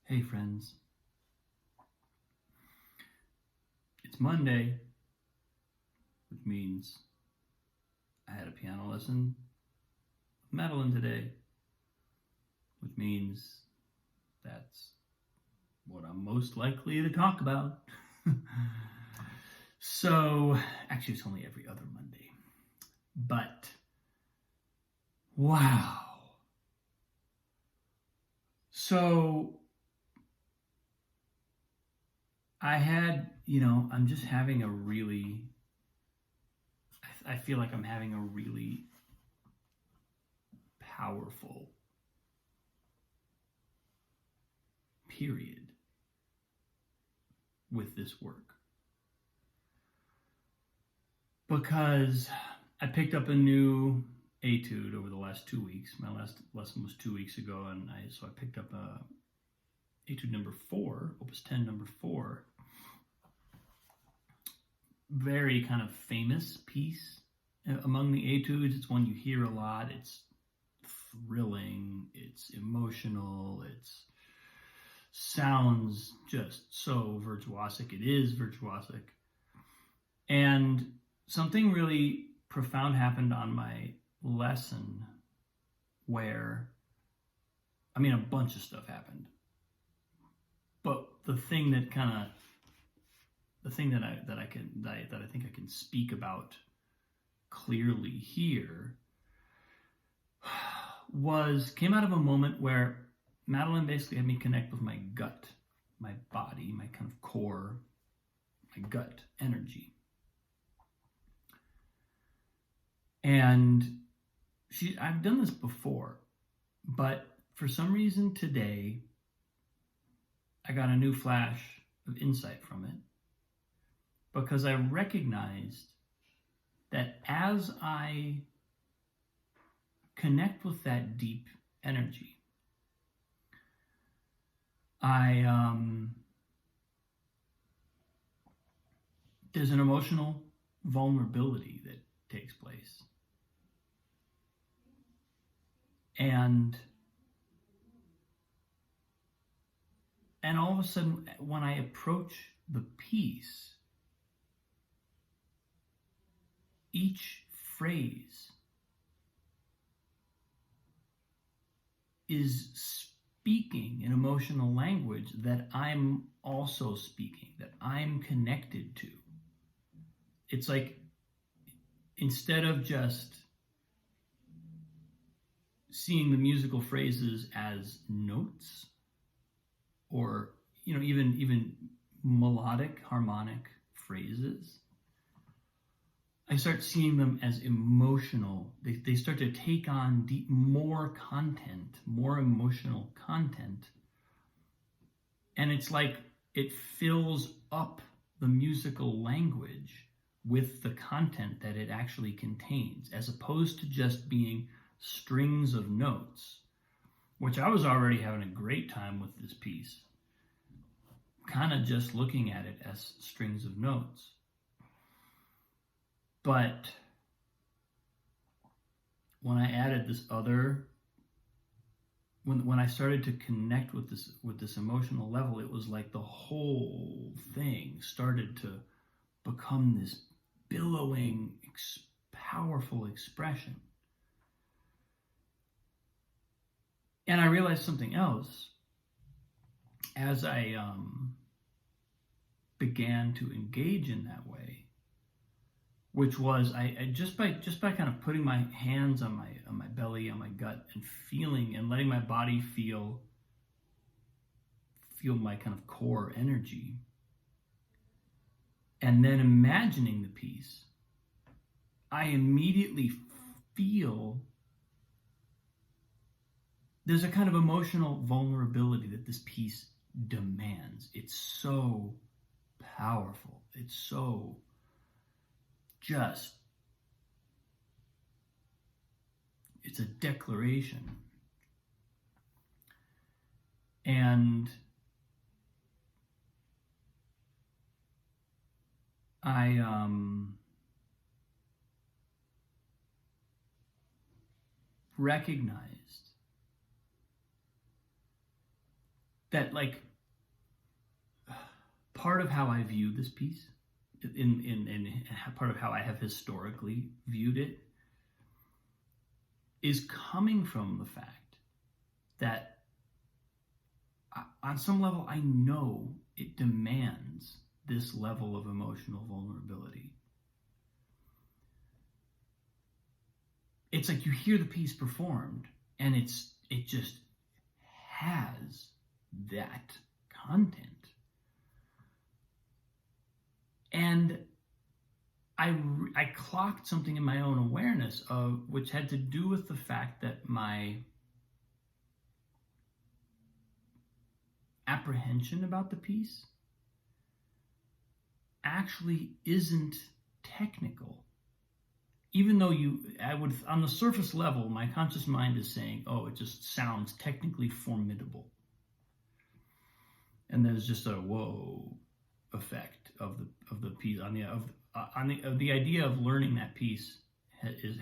Hey friends, it's Monday, which means I had a piano lesson with Madeline today, which means that's what I'm most likely to talk about. So, actually it's only every other Monday, but wow. So, I'm just having I feel like I'm having a really powerful period with this work. Because I picked up a new etude over the last 2 weeks. My last lesson was 2 weeks ago, and I picked up etude number 4, opus 10 number 4. Very kind of famous piece among the etudes. It's one you hear a lot. It's thrilling, it's emotional, it sounds just so virtuosic. It is virtuosic. And something really profound happened on my lesson where, a bunch of stuff happened. But the thing that I think I can speak about clearly here came out of a moment where Madeline basically had me connect with my gut, my body, my kind of core, my gut energy. And I've done this before, but for some reason today, I got a new flash of insight from it, because I recognized that as I connect with that deep energy, there's an emotional vulnerability that takes place. And all of a sudden, when I approach the piece, each phrase is speaking an emotional language that I'm also speaking, that I'm connected to. It's like, instead of just seeing the musical phrases as notes, or even melodic, harmonic phrases, I start seeing them as emotional. They start to take on more content, more emotional content. And it's like it fills up the musical language with the content that it actually contains, as opposed to just being strings of notes, which I was already having a great time with this piece, kind of just looking at it as strings of notes. But when I added this other, when I started to connect with this emotional level, it was like the whole thing started to become this billowing, powerful expression. And I realized something else as I began to engage in that way, which was I just by kind of putting my hands on my belly, on my gut, and feeling and letting my body feel my kind of core energy, and then imagining the piece, I immediately feel there's a kind of emotional vulnerability that this piece demands. It's so powerful. It's so it's a declaration. And I recognized that like part of how I view this piece, in part of how I have historically viewed it, is coming from the fact that on some level I know it demands this level of emotional vulnerability. It's like you hear the piece performed and it just has that content. And I clocked something in my own awareness of which had to do with the fact that my apprehension about the piece actually isn't technical. Even though on the surface level, my conscious mind is saying, oh, it just sounds technically formidable. And there's just a whoa effect of the piece on the idea of learning that piece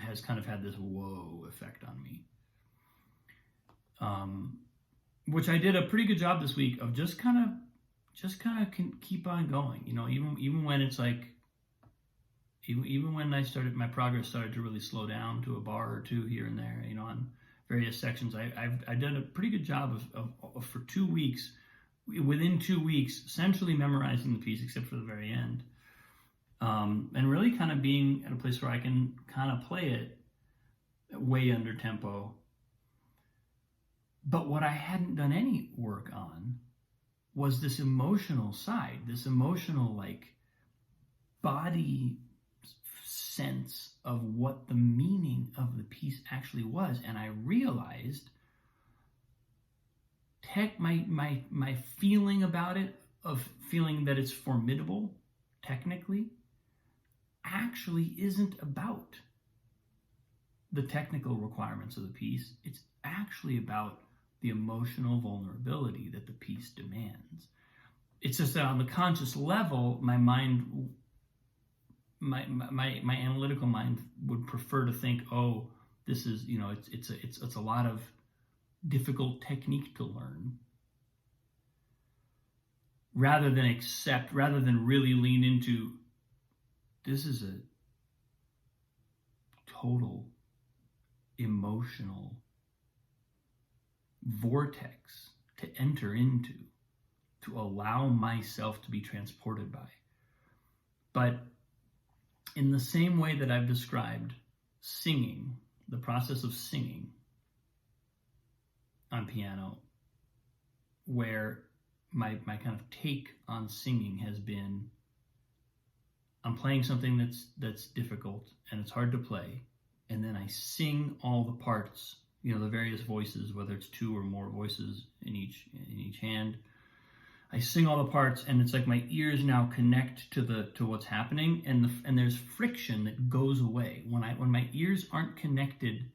has kind of had this whoa effect on me, which I did a pretty good job this week of just kind of keep on going, even when it's like even when my progress started to really slow down to a bar or two here and there, on various sections. I've done a pretty good job of for 2 weeks. Within 2 weeks, essentially memorizing the piece except for the very end, and really kind of being at a place where I can kind of play it way under tempo. But what I hadn't done any work on was this emotional side, this emotional like body sense of what the meaning of the piece actually was. And I realized my feeling about it, of feeling that it's formidable technically, actually isn't about the technical requirements of the piece. It's actually about the emotional vulnerability that the piece demands. It's just that on the conscious level, my mind, my analytical mind would prefer to think, oh, this is, it's a lot of difficult technique to learn, rather than really lean into, this is a total emotional vortex to enter into, to allow myself to be transported by. But in the same way that I've described singing, the process of singing on piano, where my kind of take on singing has been, I'm playing something that's difficult and it's hard to play, and then I sing all the parts, the various voices, whether it's 2 or more voices in each hand. I sing all the parts, and it's like my ears now connect to what's happening, and there's friction that goes away when my ears aren't connected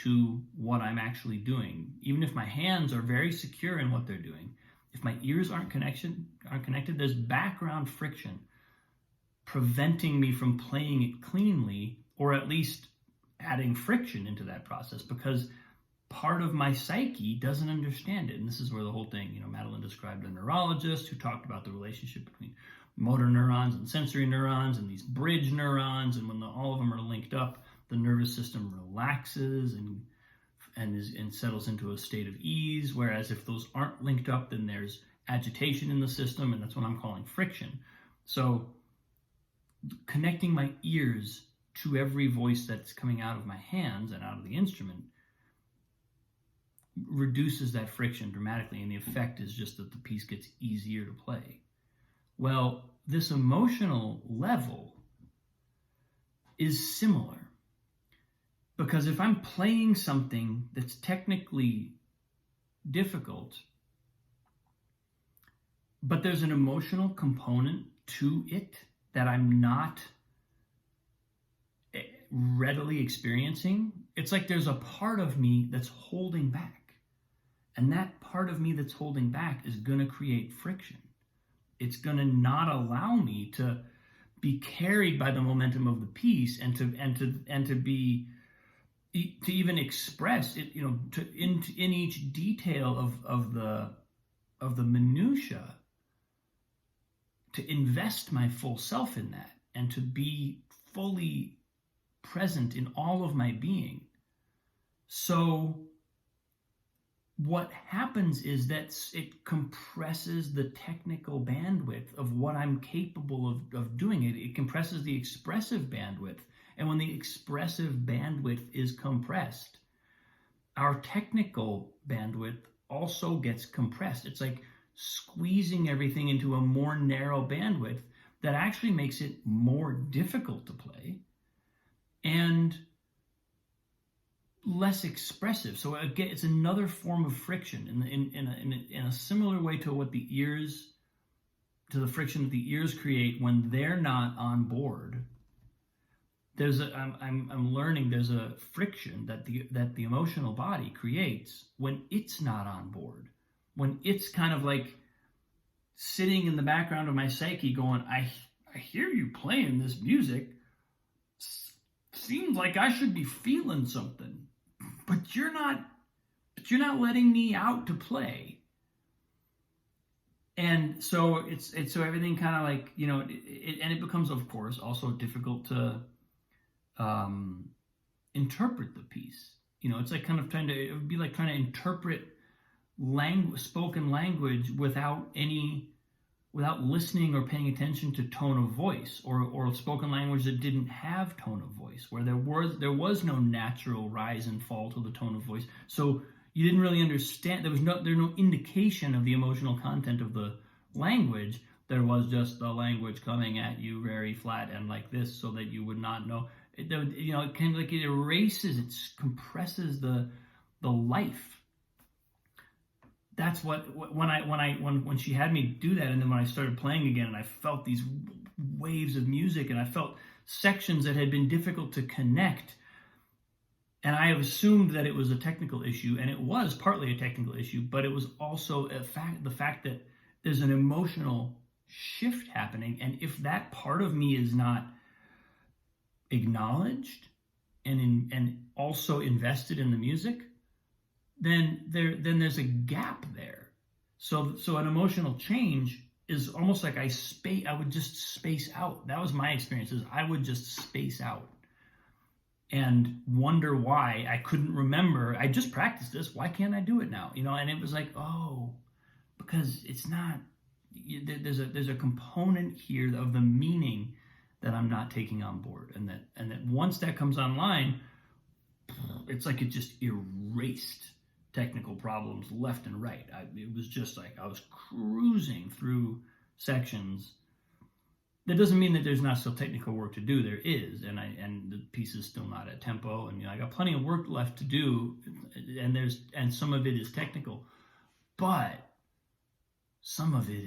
to what I'm actually doing. Even if my hands are very secure in what they're doing, if my ears aren't connected, there's background friction preventing me from playing it cleanly, or at least adding friction into that process, because part of my psyche doesn't understand it. And this is where the whole thing, Madeline described a neurologist who talked about the relationship between motor neurons and sensory neurons and these bridge neurons, and when all of them are linked up, the nervous system relaxes and settles into a state of ease, whereas if those aren't linked up, then there's agitation in the system, and that's what I'm calling friction. So connecting my ears to every voice that's coming out of my hands and out of the instrument reduces that friction dramatically, and the effect is just that the piece gets easier to play. Well, this emotional level is similar, because if I'm playing something that's technically difficult, but there's an emotional component to it that I'm not readily experiencing, it's like there's a part of me that's holding back. And that part of me that's holding back is going to create friction. It's going to not allow me to be carried by the momentum of the piece and to even express it, in each detail of the of the minutia, to invest my full self in that and to be fully present in all of my being. So what happens is that it compresses the technical bandwidth of what I'm capable of doing. It compresses the expressive bandwidth. And when the expressive bandwidth is compressed, our technical bandwidth also gets compressed. It's like squeezing everything into a more narrow bandwidth that actually makes it more difficult to play and less expressive. So again, it's another form of friction in a similar way to what the ears, to the friction that the ears create when they're not on board. I'm learning there's a friction that the emotional body creates when it's not on board, when it's kind of like sitting in the background of my psyche going, I hear you playing this music, seems like I should be feeling something, but you're not letting me out to play. And so it's so everything kind of like, and it becomes, of course, also difficult to interpret the piece. It's like kind of it would be like trying to interpret spoken language without listening or paying attention to tone of voice, or spoken language that didn't have tone of voice, where there was no natural rise and fall to the tone of voice. So you didn't really understand. There was no indication of the emotional content of the language. There was just the language coming at you very flat and like this, so that you would not know. It kind of like it erases, it compresses the life. That's when she had me do that, and then when I started playing again, and I felt these waves of music, and I felt sections that had been difficult to connect, and I have assumed that it was a technical issue, and it was partly a technical issue, but it was also the fact that there's an emotional shift happening, and if that part of me is not acknowledged and also invested in the music, then there's a gap there. So an emotional change is almost like I would just space out. That was my experience, is I would just space out and wonder why I couldn't remember. I just practiced this. Why can't I do it now? And it was like, oh, because it's not, there's a component here of the meaning that I'm not taking on board. And that once that comes online, it's like it just erased technical problems left and right. It was just like I was cruising through sections. That doesn't mean that there's not still technical work to do. There is, and the piece is still not at tempo, and I got plenty of work left to do, and some of it is technical, but some of it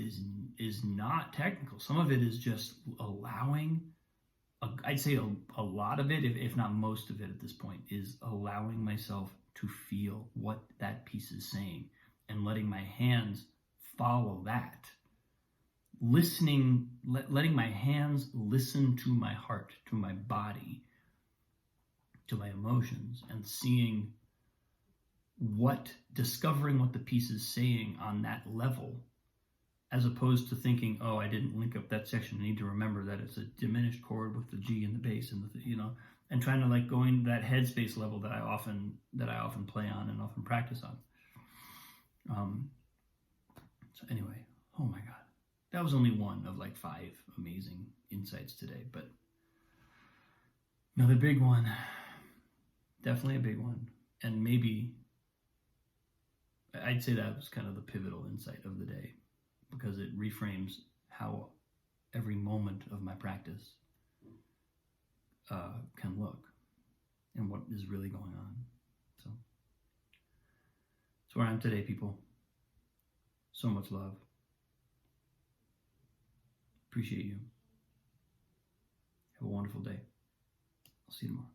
is not technical. Some of it is just allowing. I'd say a lot of it, if not most of it at this point, is allowing myself to feel what that piece is saying and letting my hands follow that. Listening, letting my hands listen to my heart, to my body, to my emotions, and discovering what the piece is saying on that level, as opposed to thinking, oh, I didn't link up that section. I need to remember that it's a diminished chord with the G and the bass and and trying to like go into that headspace level that I often play on and often practice on. So anyway, oh my God, that was only one of like 5 amazing insights today, but another big one, definitely a big one, and maybe I'd say that was kind of the pivotal insight of the day, because it reframes how every moment of my practice can look and what is really going on. So that's where I am today, people. So much love. Appreciate you. Have a wonderful day. I'll see you tomorrow.